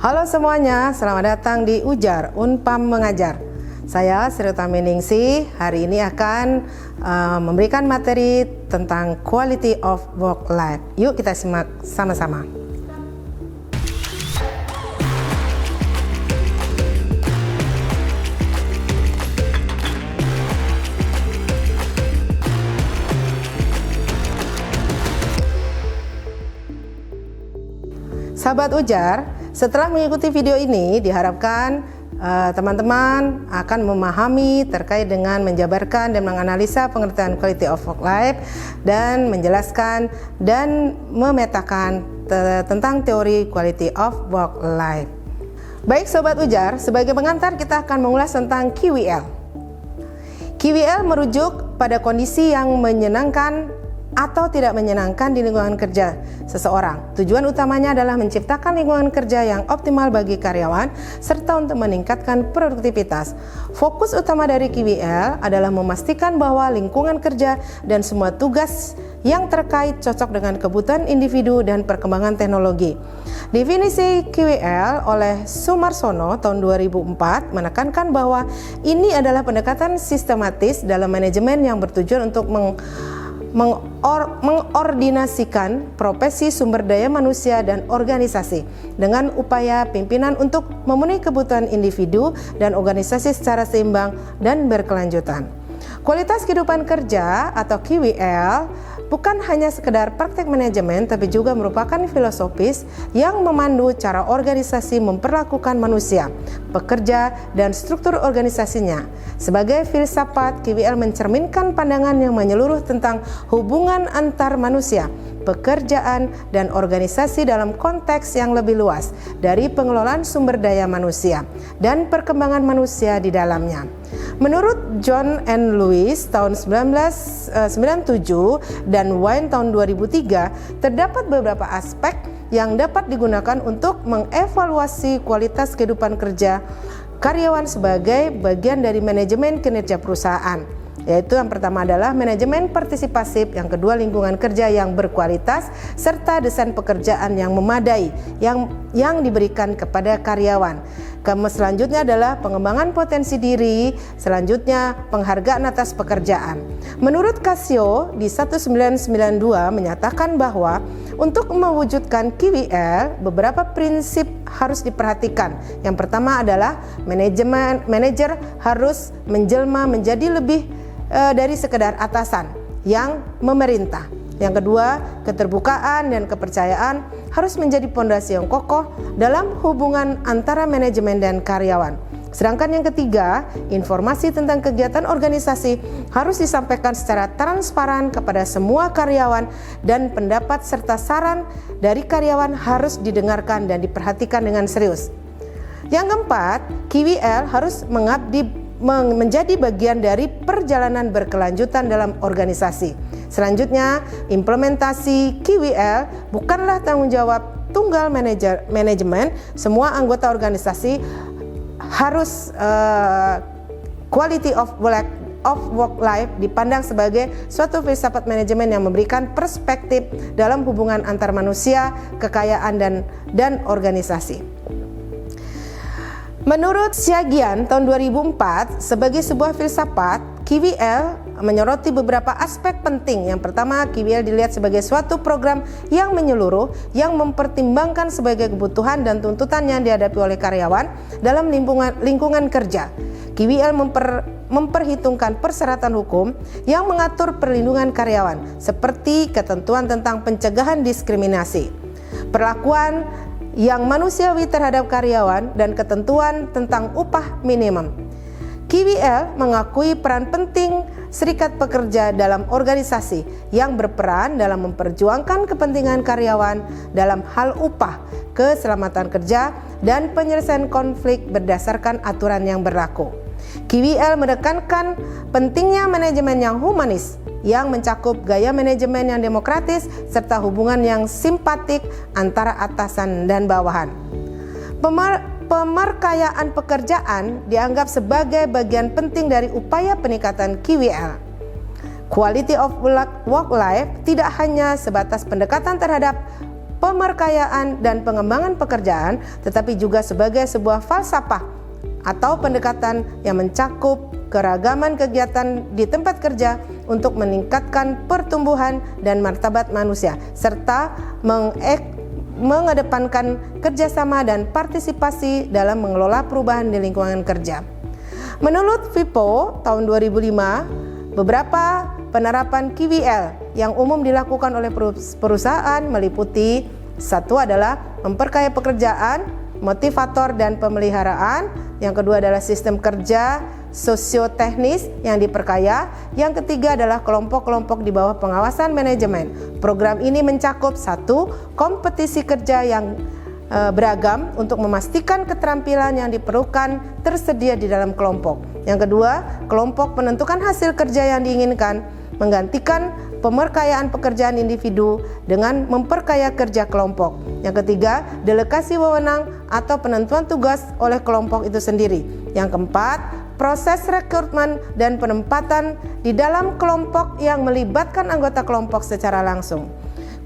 Halo semuanya, selamat datang di Ujar Unpam Mengajar. Saya Sri Utami Ningsih, hari ini akan memberikan materi tentang quality of work life. Yuk kita simak sama-sama. Sahabat Ujar, setelah mengikuti video ini diharapkan teman-teman akan memahami terkait dengan menjabarkan dan menganalisa pengertian quality of work life dan menjelaskan dan memetakan tentang teori quality of work life. Baik Sobat Ujar, sebagai pengantar kita akan mengulas tentang QWL. QWL merujuk pada kondisi yang menyenangkan atau tidak menyenangkan di lingkungan kerja seseorang. Tujuan utamanya adalah menciptakan lingkungan kerja yang optimal bagi karyawan serta untuk meningkatkan produktivitas. Fokus utama dari QWL adalah memastikan bahwa lingkungan kerja dan semua tugas yang terkait cocok dengan kebutuhan individu dan perkembangan teknologi. Definisi QWL oleh Sumarsono tahun 2004 menekankan bahwa ini adalah pendekatan sistematis dalam manajemen yang bertujuan untuk mengordinasikan profesi sumber daya manusia dan organisasi dengan upaya pimpinan untuk memenuhi kebutuhan individu dan organisasi secara seimbang dan berkelanjutan. Kualitas kehidupan kerja atau QWL bukan hanya sekedar praktek manajemen, tapi juga merupakan filosofis yang memandu cara organisasi memperlakukan manusia, pekerja, dan struktur organisasinya. Sebagai filsafat, QWL mencerminkan pandangan yang menyeluruh tentang hubungan antar manusia, pekerjaan, dan organisasi dalam konteks yang lebih luas dari pengelolaan sumber daya manusia dan perkembangan manusia di dalamnya. Menurut John N. Lewis tahun 1997 dan Wine tahun 2003, terdapat beberapa aspek yang dapat digunakan untuk mengevaluasi kualitas kehidupan kerja karyawan sebagai bagian dari manajemen kinerja perusahaan. Yaitu yang pertama adalah manajemen partisipasif, yang kedua lingkungan kerja yang berkualitas, serta desain pekerjaan yang memadai yang diberikan kepada karyawan. Selanjutnya adalah pengembangan potensi diri, selanjutnya penghargaan atas pekerjaan. Menurut Casio di 1992 menyatakan bahwa untuk mewujudkan QWL beberapa prinsip harus diperhatikan. Yang pertama adalah manajer harus menjelma menjadi lebih dari sekedar atasan yang memerintah. Yang kedua, keterbukaan dan kepercayaan harus menjadi pondasi yang kokoh dalam hubungan antara manajemen dan karyawan. Sedangkan yang ketiga, informasi tentang kegiatan organisasi harus disampaikan secara transparan kepada semua karyawan dan pendapat serta saran dari karyawan harus didengarkan dan diperhatikan dengan serius. Yang keempat, QWL harus menjadi bagian dari perjalanan berkelanjutan dalam organisasi. Selanjutnya, implementasi QWL bukanlah tanggung jawab tunggal manajemen. Semua anggota organisasi harus quality of work life dipandang sebagai suatu filsafat manajemen yang memberikan perspektif dalam hubungan antar manusia, kekayaan dan organisasi. Menurut Syagian tahun 2004, sebagai sebuah filsafat, QWL menyoroti beberapa aspek penting. Yang pertama, QWL dilihat sebagai suatu program yang menyeluruh, yang mempertimbangkan sebagai kebutuhan dan tuntutan yang dihadapi oleh karyawan dalam lingkungan kerja. QWL memperhitungkan persyaratan hukum yang mengatur perlindungan karyawan, seperti ketentuan tentang pencegahan diskriminasi, perlakuan yang manusiawi terhadap karyawan, dan ketentuan tentang upah minimum. QWL mengakui peran penting serikat pekerja dalam organisasi yang berperan dalam memperjuangkan kepentingan karyawan dalam hal upah, keselamatan kerja, dan penyelesaian konflik berdasarkan aturan yang berlaku. QWL menekankan pentingnya manajemen yang humanis, yang mencakup gaya manajemen yang demokratis serta hubungan yang simpatik antara atasan dan bawahan. Pemerkayaan pekerjaan dianggap sebagai bagian penting dari upaya peningkatan QWL. Quality of work life tidak hanya sebatas pendekatan terhadap pemerkayaan dan pengembangan pekerjaan, tetapi juga sebagai sebuah falsafah atau pendekatan yang mencakup keragaman kegiatan di tempat kerja untuk meningkatkan pertumbuhan dan martabat manusia, serta mengedepankan kerjasama dan partisipasi dalam mengelola perubahan di lingkungan kerja. Menurut WIPO tahun 2005, beberapa penerapan KWL yang umum dilakukan oleh perusahaan meliputi: satu adalah memperkaya pekerjaan, motivator dan pemeliharaan. Yang kedua adalah sistem kerja sosioteknis yang diperkaya. Yang ketiga adalah kelompok-kelompok di bawah pengawasan manajemen. Program ini mencakup: satu, kompetisi kerja yang beragam untuk memastikan keterampilan yang diperlukan tersedia di dalam kelompok. Yang kedua, kelompok menentukan hasil kerja yang diinginkan, menggantikan pemerkayaan pekerjaan individu dengan memperkaya kerja kelompok. Yang ketiga, delegasi wewenang atau penentuan tugas oleh kelompok itu sendiri. Yang keempat, proses rekrutmen dan penempatan di dalam kelompok yang melibatkan anggota kelompok secara langsung.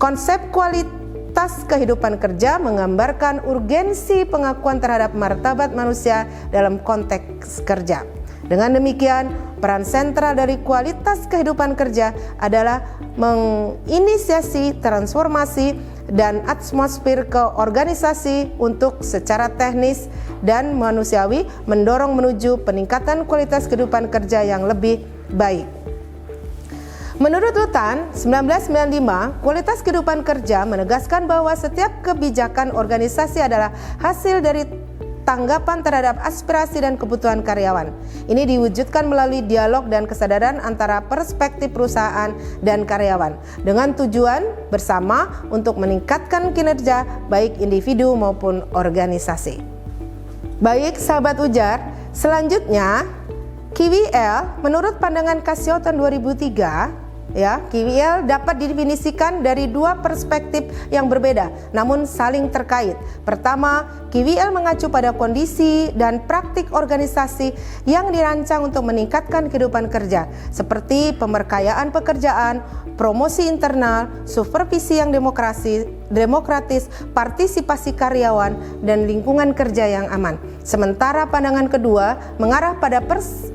Konsep kualitas kehidupan kerja menggambarkan urgensi pengakuan terhadap martabat manusia dalam konteks kerja. Dengan demikian, peran sentral dari kualitas kehidupan kerja adalah menginisiasi transformasi dan atmosfer ke organisasi untuk secara teknis dan manusiawi mendorong menuju peningkatan kualitas kehidupan kerja yang lebih baik. Menurut Lutan 1995, kualitas kehidupan kerja menegaskan bahwa setiap kebijakan organisasi adalah hasil dari tanggapan terhadap aspirasi dan kebutuhan karyawan. Ini diwujudkan melalui dialog dan kesadaran antara perspektif perusahaan dan karyawan dengan tujuan bersama untuk meningkatkan kinerja baik individu maupun organisasi. Baik sahabat ujar, selanjutnya KWL menurut pandangan Casio tahun 2003, KWL dapat didefinisikan dari dua perspektif yang berbeda namun saling terkait. Pertama, KWL mengacu pada kondisi dan praktik organisasi yang dirancang untuk meningkatkan kehidupan kerja, seperti pemerkayaan pekerjaan, promosi internal, supervisi yang demokratis, partisipasi karyawan, dan lingkungan kerja yang aman. Sementara pandangan kedua mengarah pada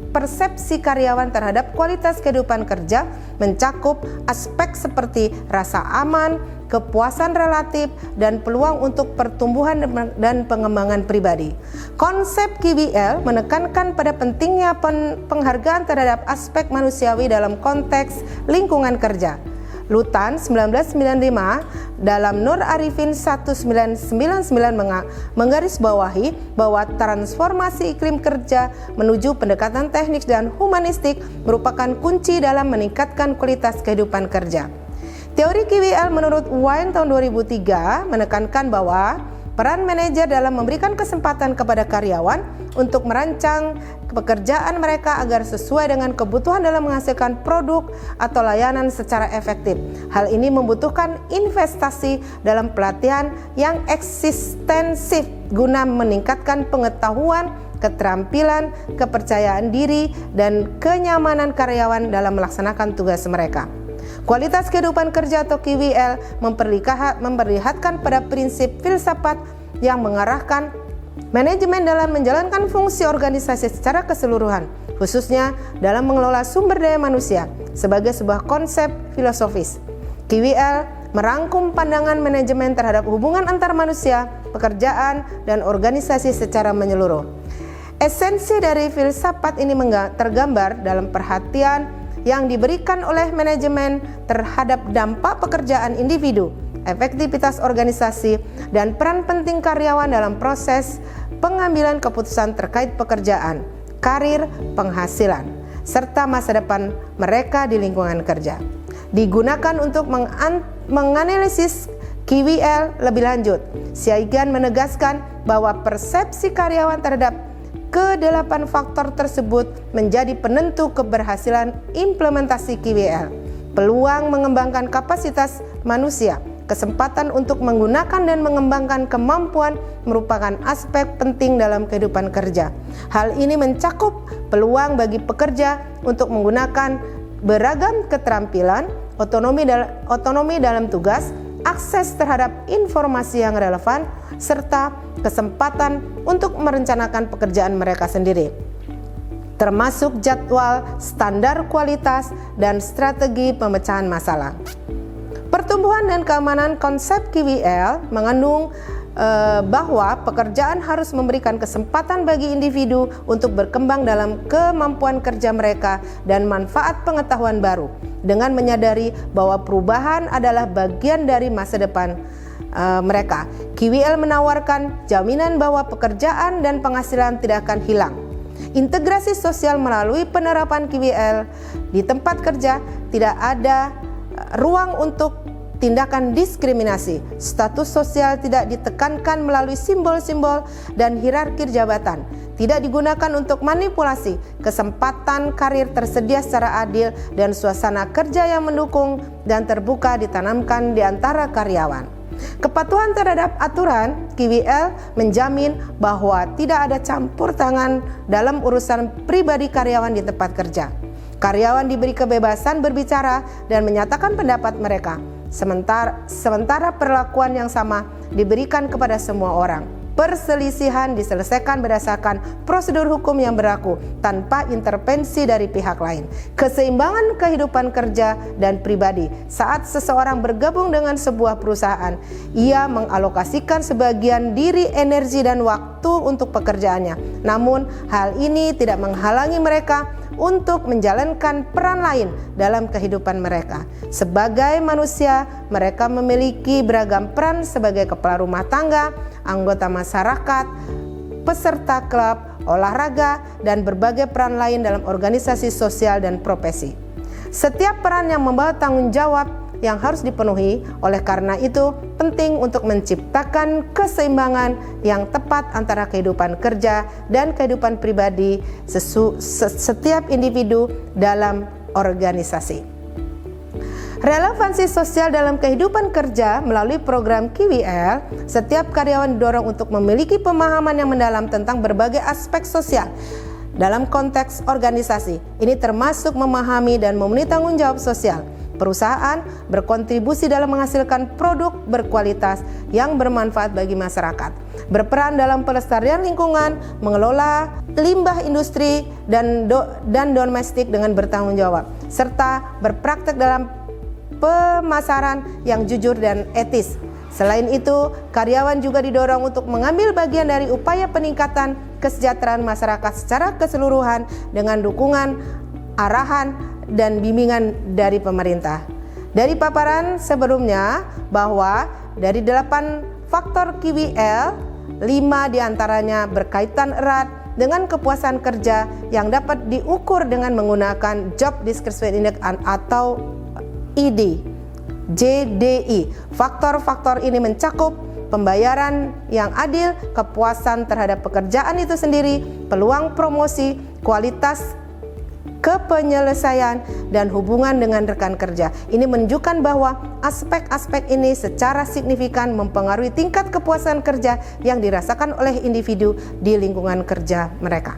persepsi karyawan terhadap kualitas kehidupan kerja, mencakup aspek seperti rasa aman, kepuasan relatif, dan peluang untuk pertumbuhan dan pengembangan pribadi. Konsep KWL menekankan pada pentingnya penghargaan terhadap aspek manusiawi dalam konteks lingkungan kerja. Lutan 1995 dalam Nur Arifin 1999 menggarisbawahi bahwa transformasi iklim kerja menuju pendekatan teknik dan humanistik merupakan kunci dalam meningkatkan kualitas kehidupan kerja. Teori KWL menurut Wine tahun 2003 menekankan bahwa peran manajer dalam memberikan kesempatan kepada karyawan untuk merancang pekerjaan mereka agar sesuai dengan kebutuhan dalam menghasilkan produk atau layanan secara efektif. Hal ini membutuhkan investasi dalam pelatihan yang ekstensif guna meningkatkan pengetahuan, keterampilan, kepercayaan diri, dan kenyamanan karyawan dalam melaksanakan tugas mereka. Kualitas kehidupan kerja atau KWL memperlihatkan pada prinsip filsafat yang mengarahkan manajemen dalam menjalankan fungsi organisasi secara keseluruhan, khususnya dalam mengelola sumber daya manusia sebagai sebuah konsep filosofis. KWL merangkum pandangan manajemen terhadap hubungan antar manusia, pekerjaan, dan organisasi secara menyeluruh. Esensi dari filsafat ini tergambar dalam perhatian yang diberikan oleh manajemen terhadap dampak pekerjaan individu, efektivitas organisasi, dan peran penting karyawan dalam proses pengambilan keputusan terkait pekerjaan, karir, penghasilan, serta masa depan mereka di lingkungan kerja. Digunakan untuk menganalisis KWL lebih lanjut. Saigan menegaskan bahwa persepsi karyawan terhadap ke-8 faktor tersebut menjadi penentu keberhasilan implementasi KWL. Peluang mengembangkan kapasitas manusia, kesempatan untuk menggunakan dan mengembangkan kemampuan merupakan aspek penting dalam kehidupan kerja. Hal ini mencakup peluang bagi pekerja untuk menggunakan beragam keterampilan, otonomi dalam tugas, akses terhadap informasi yang relevan, serta kesempatan untuk merencanakan pekerjaan mereka sendiri, termasuk jadwal, standar kualitas, dan strategi pemecahan masalah. Pertumbuhan dan keamanan konsep KWL mengandung bahwa pekerjaan harus memberikan kesempatan bagi individu untuk berkembang dalam kemampuan kerja mereka dan manfaat pengetahuan baru, dengan menyadari bahwa perubahan adalah bagian dari masa depan mereka. KWL menawarkan jaminan bahwa pekerjaan dan penghasilan tidak akan hilang. Integrasi sosial melalui penerapan KWL di tempat kerja, tidak ada ruang untuk tindakan diskriminasi. Status sosial tidak ditekankan melalui simbol-simbol dan hierarki jabatan. Tidak digunakan untuk manipulasi. Kesempatan karir tersedia secara adil dan suasana kerja yang mendukung dan terbuka ditanamkan di antara karyawan. Kepatuhan terhadap aturan KWL menjamin bahwa tidak ada campur tangan dalam urusan pribadi karyawan di tempat kerja. Karyawan diberi kebebasan berbicara dan menyatakan pendapat mereka. Sementara perlakuan yang sama diberikan kepada semua orang. Perselisihan diselesaikan berdasarkan prosedur hukum yang berlaku tanpa intervensi dari pihak lain. Keseimbangan kehidupan kerja dan pribadi. Saat seseorang bergabung dengan sebuah perusahaan, ia mengalokasikan sebagian diri, energi, dan waktu untuk pekerjaannya. Namun, hal ini tidak menghalangi mereka untuk menjalankan peran lain dalam kehidupan mereka. Sebagai manusia, mereka memiliki beragam peran sebagai kepala rumah tangga, anggota masyarakat, peserta klub, olahraga, dan berbagai peran lain dalam organisasi sosial dan profesi. Setiap peran yang membawa tanggung jawab yang harus dipenuhi. Oleh karena itu, penting untuk menciptakan keseimbangan yang tepat antara kehidupan kerja dan kehidupan pribadi setiap individu dalam organisasi. Relevansi sosial dalam kehidupan kerja melalui program KWL, setiap karyawan didorong untuk memiliki pemahaman yang mendalam tentang berbagai aspek sosial dalam konteks organisasi. Ini termasuk memahami dan memenuhi tanggung jawab sosial. Perusahaan berkontribusi dalam menghasilkan produk berkualitas yang bermanfaat bagi masyarakat, berperan dalam pelestarian lingkungan, mengelola limbah industri dan domestik dengan bertanggung jawab, serta berpraktek dalam pemasaran yang jujur dan etis. Selain itu, karyawan juga didorong untuk mengambil bagian dari upaya peningkatan kesejahteraan masyarakat secara keseluruhan dengan dukungan, arahan, dan bimbingan dari pemerintah. Dari paparan sebelumnya bahwa dari 8 faktor KWL, 5 diantaranya berkaitan erat dengan kepuasan kerja yang dapat diukur dengan menggunakan Job Description Index atau JDI. Faktor-faktor ini mencakup pembayaran yang adil, kepuasan terhadap pekerjaan itu sendiri, peluang promosi, kualitas kepenyelesaian, dan hubungan dengan rekan kerja. Ini menunjukkan bahwa aspek-aspek ini secara signifikan mempengaruhi tingkat kepuasan kerja yang dirasakan oleh individu di lingkungan kerja mereka.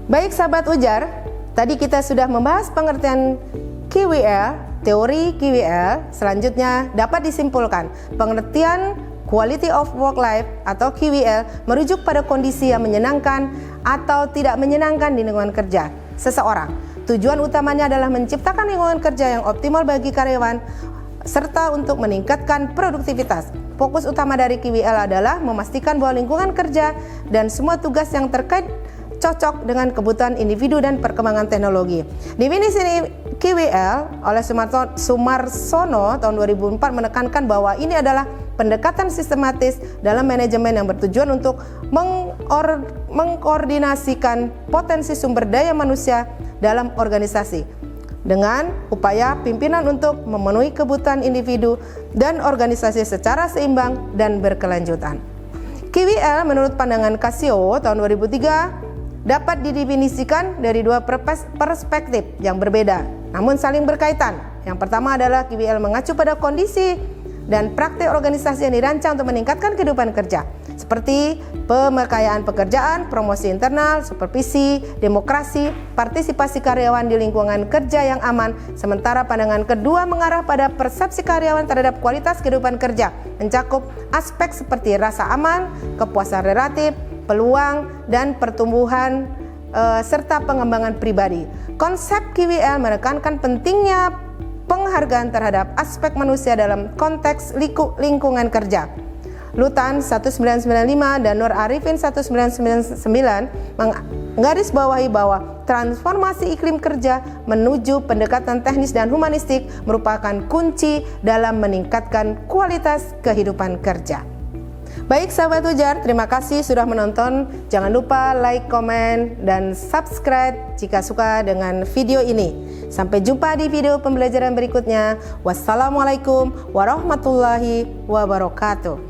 Baik sahabat Ujar, tadi kita sudah membahas pengertian KWL, teori KWL. Selanjutnya dapat disimpulkan, pengertian Quality of Work Life atau KWL merujuk pada kondisi yang menyenangkan atau tidak menyenangkan di lingkungan kerja seseorang. Tujuan utamanya adalah menciptakan lingkungan kerja yang optimal bagi karyawan serta untuk meningkatkan produktivitas. Fokus utama dari KWL adalah memastikan bahwa lingkungan kerja dan semua tugas yang terkait cocok dengan kebutuhan individu dan perkembangan teknologi. Definisi KWL oleh Sumarsono tahun 2004 menekankan bahwa ini adalah pendekatan sistematis dalam manajemen yang bertujuan untuk mengkoordinasikan potensi sumber daya manusia dalam organisasi dengan upaya pimpinan untuk memenuhi kebutuhan individu dan organisasi secara seimbang dan berkelanjutan. KWL menurut pandangan Casio tahun 2003 dapat didefinisikan dari dua perspektif yang berbeda, namun saling berkaitan. Yang pertama adalah KWL mengacu pada kondisi dan praktik organisasi yang dirancang untuk meningkatkan kehidupan kerja, seperti pemakaian pekerjaan, promosi internal, supervisi, demokrasi, partisipasi karyawan di lingkungan kerja yang aman. Sementara pandangan kedua mengarah pada persepsi karyawan terhadap kualitas kehidupan kerja, mencakup aspek seperti rasa aman, kepuasan relatif, peluang, dan pertumbuhan serta pengembangan pribadi. Konsep QWL menekankan pentingnya penghargaan terhadap aspek manusia dalam konteks lingkungan kerja. Lutan 1995 dan Nur Arifin 1999 menggarisbawahi bahwa transformasi iklim kerja menuju pendekatan teknis dan humanistik merupakan kunci dalam meningkatkan kualitas kehidupan kerja. Baik sahabat Ujar, terima kasih sudah menonton. Jangan lupa like, komen, dan subscribe jika suka dengan video ini. Sampai jumpa di video pembelajaran berikutnya. Wassalamualaikum warahmatullahi wabarakatuh.